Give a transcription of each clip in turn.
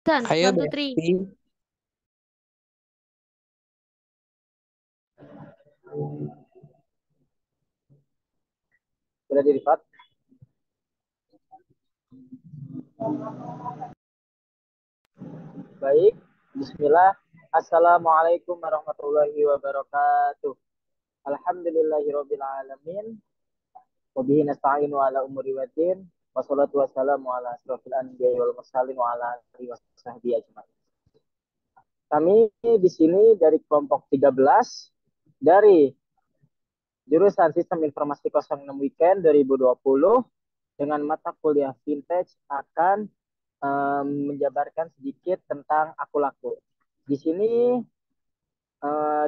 Done. Ayo, One, two, three. Besti. Sudah di record? Baik, bismillah. Assalamualaikum warahmatullahi wabarakatuh. Alhamdulillahirabbil alamin. Wa bihi nasta'inu ala umuri waddin. Wassalatu wassalamu ala asrofil anbiya'i wal mursalin wa ala alihi wasahbihi ajmain. Kami di sini dari kelompok 13 dari jurusan Sistem Informasi 06 Weekend 2020 dengan mata kuliah Vintage akan menjabarkan sedikit tentang aku laku. Di sini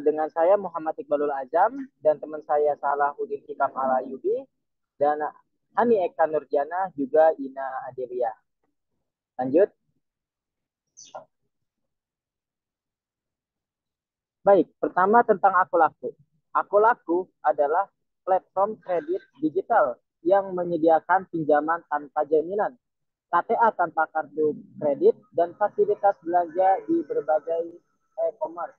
dengan saya Muhammad Iqbalul Azam dan teman saya Salahuddin Hikam Alayubi dan Hani Eka Nurjana juga Ina Adelia. Lanjut. Baik, pertama tentang aku laku. Aku laku adalah platform kredit digital yang menyediakan pinjaman tanpa jaminan, KTA tanpa kartu kredit, dan fasilitas belanja di berbagai e-commerce.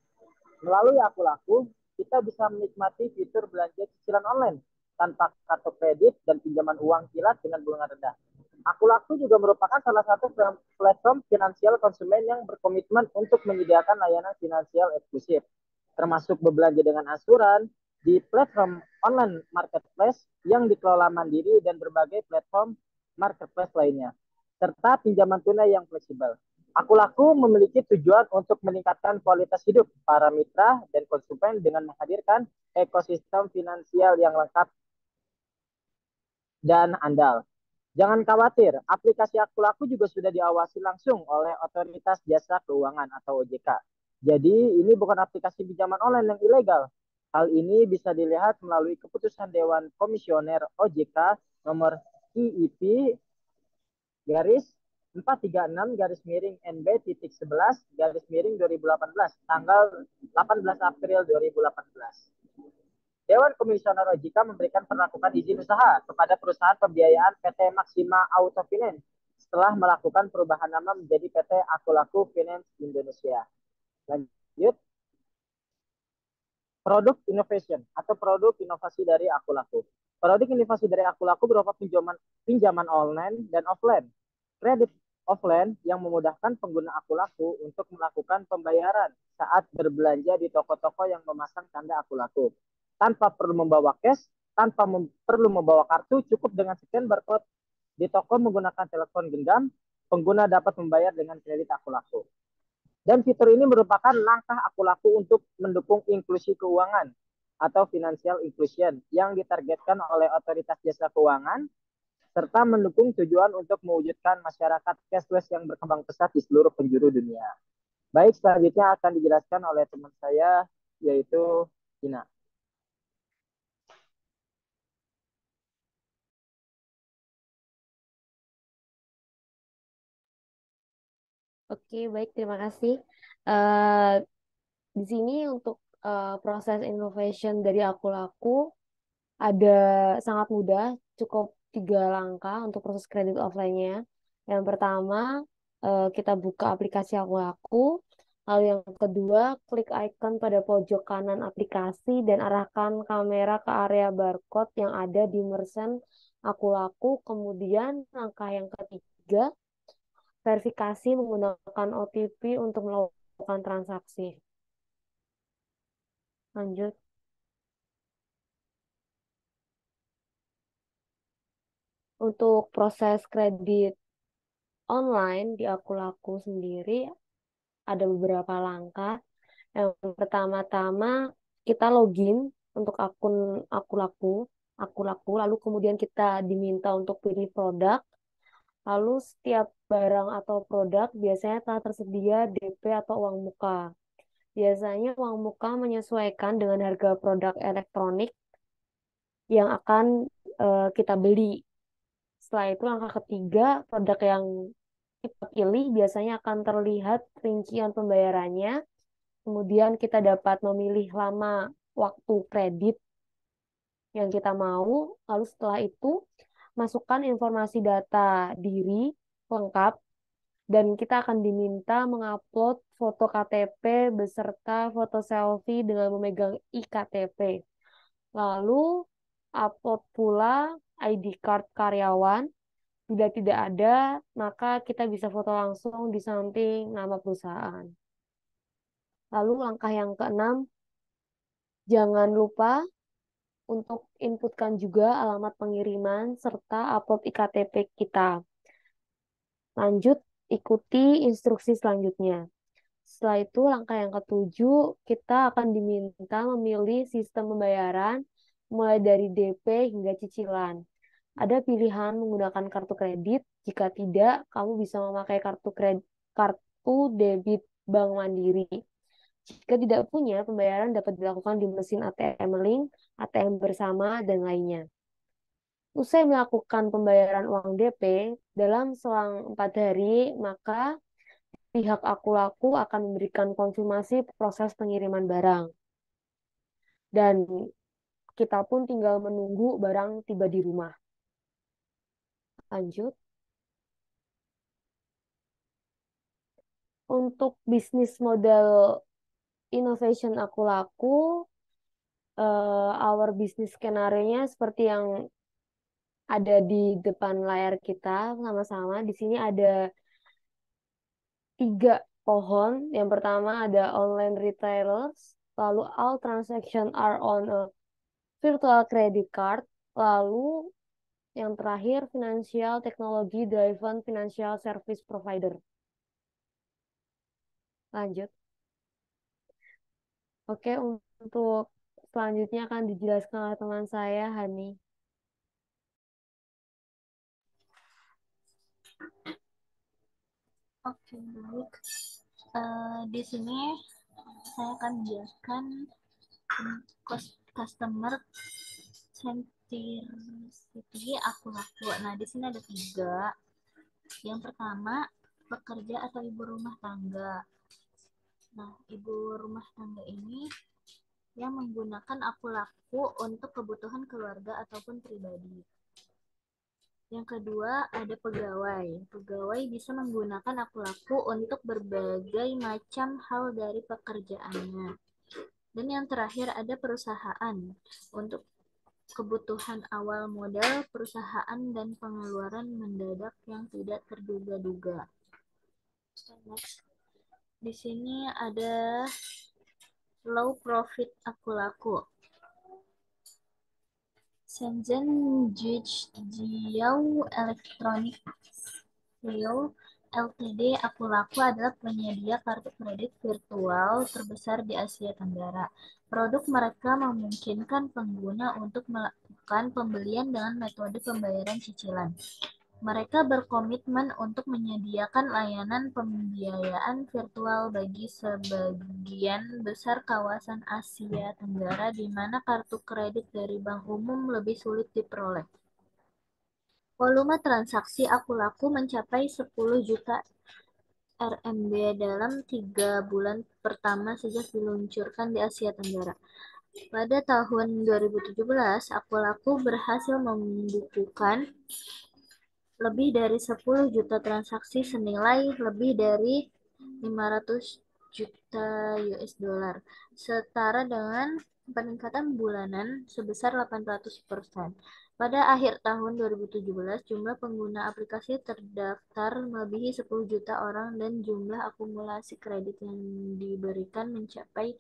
Melalui aku laku, kita bisa menikmati fitur belanja cicilan online tanpa kartu kredit dan pinjaman uang kilat dengan bunga rendah. Aku laku juga merupakan salah satu platform finansial konsumen yang berkomitmen untuk menyediakan layanan finansial eksklusif, termasuk berbelanja dengan asuran di platform online marketplace yang dikelola mandiri dan berbagai platform marketplace lainnya, serta pinjaman tunai yang fleksibel. Aku laku memiliki tujuan untuk meningkatkan kualitas hidup para mitra dan konsumen dengan menghadirkan ekosistem finansial yang lengkap dan andal. Jangan khawatir, aplikasi Aku Laku juga sudah diawasi langsung oleh Otoritas Jasa Keuangan atau OJK. Jadi ini bukan aplikasi pinjaman online yang ilegal. Hal ini bisa dilihat melalui keputusan Dewan Komisioner OJK nomor IIP garis 436 garis miring NB titik 11 garis miring 2018 tanggal 18 April 2018. Dewan Komisioner OJK memberikan penerapan izin usaha kepada perusahaan pembiayaan PT Maxima Auto Finance setelah melakukan perubahan nama menjadi PT Aku Laku Finance Indonesia. Lanjut. Produk innovation atau produk inovasi dari Aku Laku. Produk inovasi dari Aku Laku berupa pinjaman online dan offline. Kredit offline yang memudahkan pengguna Aku Laku untuk melakukan pembayaran saat berbelanja di toko-toko yang memasang tanda Aku Laku. Tanpa perlu membawa cash, tanpa perlu membawa kartu, cukup dengan scan barcode di toko menggunakan telepon genggam, pengguna dapat membayar dengan kredit Aku Laku. Dan fitur ini merupakan langkah Aku Laku untuk mendukung inklusi keuangan atau financial inclusion yang ditargetkan oleh Otoritas Jasa Keuangan serta mendukung tujuan untuk mewujudkan masyarakat cashless yang berkembang pesat di seluruh penjuru dunia. Baik, selanjutnya akan dijelaskan oleh teman saya, yaitu Ina. Oke, baik. Terima kasih. Eh, di sini untuk proses innovation dari Aku Laku ada sangat mudah, cukup 3 langkah untuk proses kredit offline-nya. Yang pertama, kita buka aplikasi Aku Laku. Lalu yang kedua, klik icon pada pojok kanan aplikasi dan arahkan kamera ke area barcode yang ada di merchant Aku Laku. Kemudian langkah yang ketiga, verifikasi menggunakan OTP untuk melakukan transaksi. Lanjut. Untuk proses kredit online di Aku Laku sendiri ada beberapa langkah. Yang pertama-tama kita login untuk akun Aku Laku, lalu kemudian kita diminta untuk pilih produk. Lalu setiap barang atau produk biasanya telah tersedia DP atau uang muka. Biasanya uang muka menyesuaikan dengan harga produk elektronik yang akan kita beli. Setelah itu langkah ketiga, produk yang kita pilih biasanya akan terlihat rincian pembayarannya. Kemudian kita dapat memilih lama waktu kredit yang kita mau. Lalu setelah itu masukkan informasi data diri lengkap Dan kita akan diminta mengupload foto KTP beserta foto selfie dengan memegang iktp. Lalu upload pula ID card karyawan. Bila tidak ada, maka kita bisa foto langsung di samping nama perusahaan. Lalu langkah yang keenam, jangan lupa untuk inputkan juga alamat pengiriman serta upload iktp kita. Lanjut, ikuti instruksi selanjutnya. Setelah itu, langkah yang ketujuh, kita akan diminta memilih sistem pembayaran mulai dari DP hingga cicilan. Ada pilihan menggunakan kartu kredit. Jika tidak, kamu bisa memakai kartu debit Bank Mandiri. Jika tidak punya, pembayaran dapat dilakukan di mesin ATM Link, ATM bersama, dan lainnya. Usai melakukan pembayaran uang DP, dalam selang 4 hari, maka pihak aku laku akan memberikan konfirmasi proses pengiriman barang. Dan kita pun tinggal menunggu barang tiba di rumah. Lanjut. Untuk bisnis model innovation aku laku, our business skenario-nya seperti yang ada di depan layar kita sama-sama. Di sini ada 3 pohon. Yang pertama ada online retailers, lalu all transaction are on a virtual credit card, lalu yang terakhir financial technology driven financial service provider. Lanjut. Oke, untuk selanjutnya akan dijelaskan oleh teman saya, Hani. Oke, baik. Di sini saya akan menjelaskan customer centricity aku laku. Nah, di sini ada 3. Yang pertama, pekerja atau ibu rumah tangga. Nah, ibu rumah tangga ini yang menggunakan aku laku untuk kebutuhan keluarga ataupun pribadi. Yang kedua, ada pegawai. Pegawai bisa menggunakan aku laku untuk berbagai macam hal dari pekerjaannya. Dan yang terakhir, ada perusahaan untuk kebutuhan awal modal perusahaan dan pengeluaran mendadak yang tidak terduga-duga. Di sini ada low profit aku laku. Shenzhen Jiao Electronics Ltd. Aku laku adalah penyedia kartu kredit virtual terbesar di Asia Tenggara. Produk mereka memungkinkan pengguna untuk melakukan pembelian dengan metode pembayaran cicilan. Mereka berkomitmen untuk menyediakan layanan pembiayaan virtual bagi sebagian besar kawasan Asia Tenggara di mana kartu kredit dari bank umum lebih sulit diperoleh. Volume transaksi aku laku mencapai 10 juta RMB dalam 3 bulan pertama sejak diluncurkan di Asia Tenggara. Pada tahun 2017, aku laku berhasil membukukan lebih dari 10 juta transaksi senilai lebih dari 500 juta US dollar, setara dengan peningkatan bulanan sebesar 800%. Pada akhir tahun 2017, jumlah pengguna aplikasi terdaftar melebihi 10 juta orang dan jumlah akumulasi kredit yang diberikan mencapai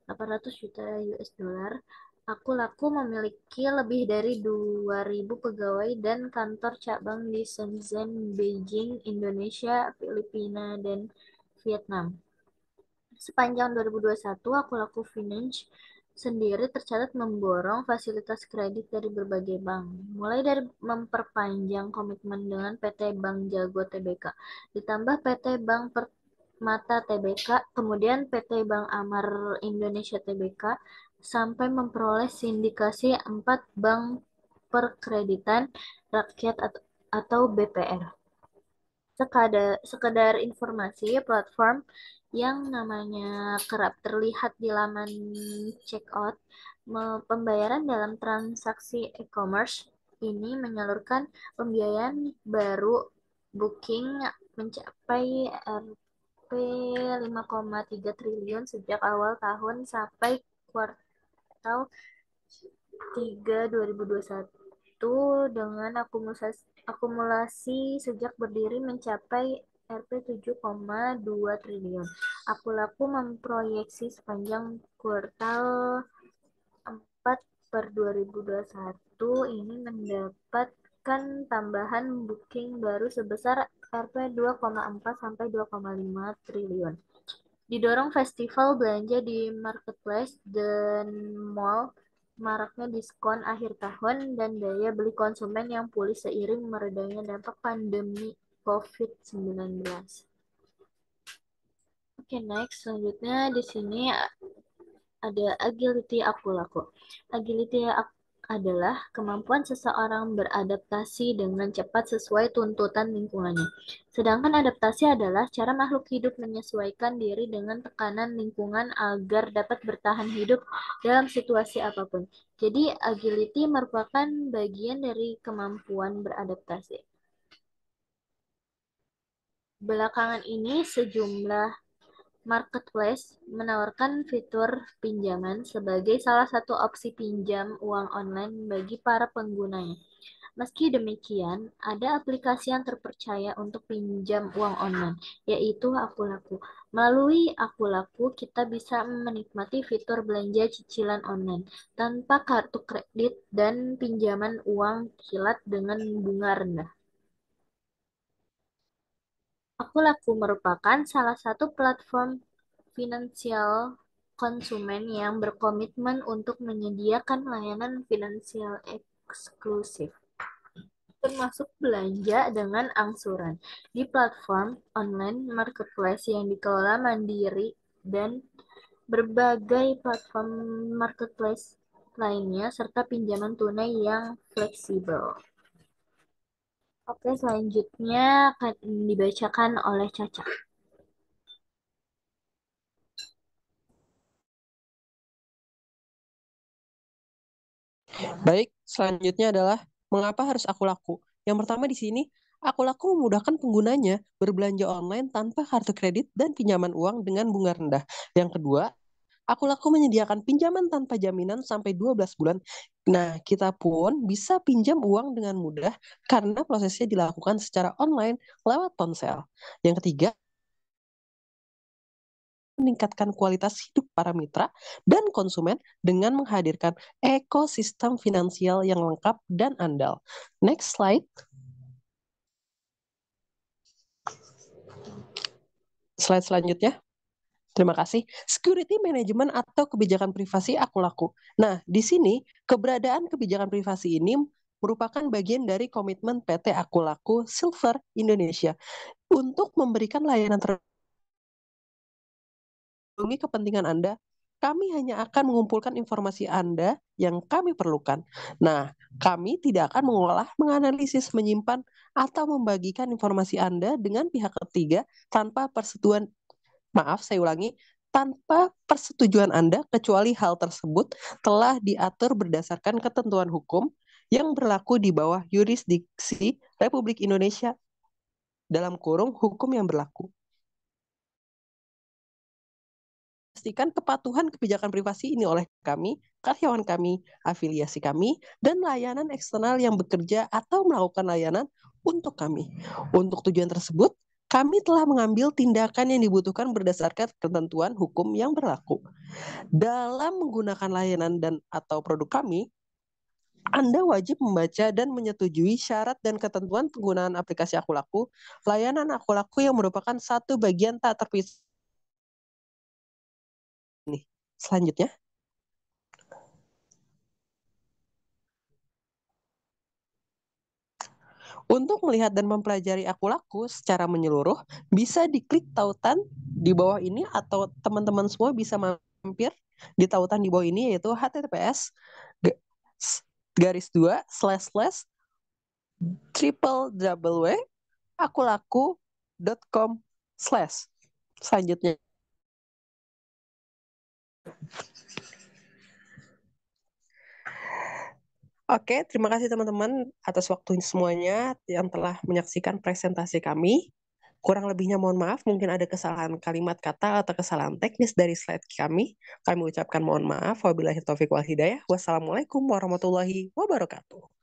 800 juta US dollar. Aku laku memiliki lebih dari 2.000 pegawai dan kantor cabang di Shenzhen, Beijing, Indonesia, Filipina, dan Vietnam. Sepanjang 2021, aku laku Finance sendiri tercatat memborong fasilitas kredit dari berbagai bank, mulai dari memperpanjang komitmen dengan PT Bank Jago Tbk, ditambah PT Bank Permata Tbk, kemudian PT Bank Amar Indonesia Tbk, sampai memperoleh sindikasi 4 bank perkreditan rakyat atau BPR. Sekedar informasi, platform yang namanya kerap terlihat di laman checkout pembayaran dalam transaksi e-commerce ini menyalurkan pembiayaan baru booking mencapai Rp 5,3 triliun sejak awal tahun sampai kuartal 3 2021 dengan akumulasi sejak berdiri mencapai Rp 7,2 triliun. Akulaku memproyeksi sepanjang kuartal 4 per 2021 ini mendapatkan tambahan booking baru sebesar Rp 2,4 sampai 2,5 triliun. Didorong festival belanja di marketplace dan mall, maraknya diskon akhir tahun, dan daya beli konsumen yang pulih seiring meredanya dampak pandemi COVID-19. Oke, next. Selanjutnya di sini ada agility akulaku. Agility adalah kemampuan seseorang beradaptasi dengan cepat sesuai tuntutan lingkungannya. Sedangkan adaptasi adalah cara makhluk hidup menyesuaikan diri dengan tekanan lingkungan agar dapat bertahan hidup dalam situasi apapun. Jadi, agility merupakan bagian dari kemampuan beradaptasi. Belakangan ini, sejumlah marketplace menawarkan fitur pinjaman sebagai salah satu opsi pinjam uang online bagi para penggunanya. Meski demikian, ada aplikasi yang terpercaya untuk pinjam uang online, yaitu Akulaku. Melalui Akulaku, kita bisa menikmati fitur belanja cicilan online tanpa kartu kredit dan pinjaman uang kilat dengan bunga rendah. Akulaku merupakan salah satu platform finansial konsumen yang berkomitmen untuk menyediakan layanan finansial eksklusif, termasuk belanja dengan angsuran, di platform online marketplace yang dikelola mandiri dan berbagai platform marketplace lainnya, serta pinjaman tunai yang fleksibel. Oke, selanjutnya akan dibacakan oleh Caca. Baik, selanjutnya adalah mengapa harus aku laku? Yang pertama di sini, aku laku memudahkan penggunanya berbelanja online tanpa kartu kredit dan pinjaman uang dengan bunga rendah. Yang kedua, aku laku menyediakan pinjaman tanpa jaminan sampai 12 bulan. Nah, kita pun bisa pinjam uang dengan mudah karena prosesnya dilakukan secara online lewat ponsel. Yang ketiga, meningkatkan kualitas hidup para mitra dan konsumen dengan menghadirkan ekosistem finansial yang lengkap dan andal. Next slide. Slide selanjutnya. Terima kasih. Security management atau kebijakan privasi aku laku. Nah, di sini keberadaan kebijakan privasi ini merupakan bagian dari komitmen PT Aku Laku Silver Indonesia untuk memberikan layanan melindungi kepentingan Anda. Kami hanya akan mengumpulkan informasi Anda yang kami perlukan. Nah, kami tidak akan mengolah, menganalisis, menyimpan, atau membagikan informasi Anda dengan pihak ketiga tanpa persetujuan, tanpa persetujuan Anda, kecuali hal tersebut telah diatur berdasarkan ketentuan hukum yang berlaku di bawah yurisdiksi Republik Indonesia dalam kurung hukum yang berlaku. Pastikan kepatuhan kebijakan privasi ini oleh kami, karyawan kami, afiliasi kami, dan layanan eksternal yang bekerja atau melakukan layanan untuk kami. Untuk tujuan tersebut, kami telah mengambil tindakan yang dibutuhkan berdasarkan ketentuan hukum yang berlaku. Dalam menggunakan layanan dan atau produk kami, Anda wajib membaca dan menyetujui syarat dan ketentuan penggunaan aplikasi Aku Laku, layanan Aku Laku yang merupakan satu bagian tak terpisah. Nih, selanjutnya. Untuk melihat dan mempelajari Aku Laku secara menyeluruh, bisa diklik tautan di bawah ini atau teman-teman semua bisa mampir di tautan di bawah ini, yaitu https://www.akulaku.com/ selanjutnya. Oke, terima kasih teman-teman atas waktunya semuanya yang telah menyaksikan presentasi kami. Kurang lebihnya mohon maaf, mungkin ada kesalahan kalimat kata atau kesalahan teknis dari slide kami. Kami ucapkan mohon maaf. Wabillahi taufiq wal hidayah. Wassalamualaikum warahmatullahi wabarakatuh.